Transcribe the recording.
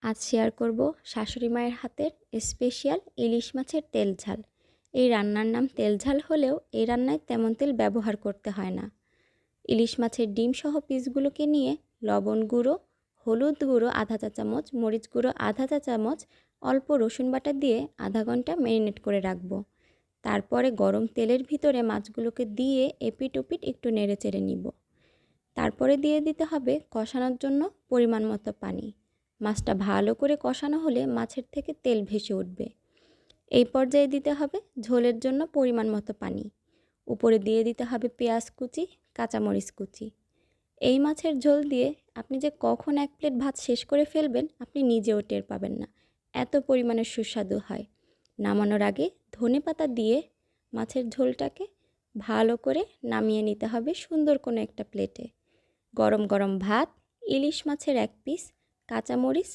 আজ শেয়ার করব শাশুড়ি মায়ের হাতের স্পেশাল ইলিশ মাছের তেল ঝাল। এই রান্নার নাম তেল ঝাল হলেও এই রান্নায় তেমন তেল ব্যবহার করতে হয় না। ইলিশ মাছের ডিম সহ পিসগুলোকে নিয়ে লবণ গুঁড়ো, হলুদ গুঁড়ো আধা চা চামচ, মরিচ গুঁড়ো আধা চা চামচ, অল্প রসুন বাটা দিয়ে আধা ঘন্টা ম্যারিনেট করে রাখবো। তারপরে গরম তেলের ভিতরে মাছগুলোকে দিয়ে এপিট ওপিট একটু নেড়ে চেড়ে নিব। তারপরে দিয়ে দিতে হবে কষানোর জন্য পরিমাণ মতো পানি। মাছটা ভালো করে কষানো হলে মাছের থেকে তেল ভেসে উঠবে। এই পর্যায়ে দিতে হবে ঝোলের জন্য পরিমাণ মতো পানি। উপরে দিয়ে দিতে হবে পেঁয়াজ কুচি, কাঁচামরিচ কুচি। এই মাছের ঝোল দিয়ে আপনি যে কখন এক প্লেট ভাত শেষ করে ফেলবেন আপনি নিজেও টের পাবেন না, এত পরিমাণে সুস্বাদু হয়। নামানোর আগে ধনেপাতা দিয়ে মাছের ঝোলটাকে ভালো করে নামিয়ে নিতে হবে সুন্দর কোনো একটা প্লেটে। গরম গরম ভাত, ইলিশ মাছের এক পিস, কাঁচামরিচ,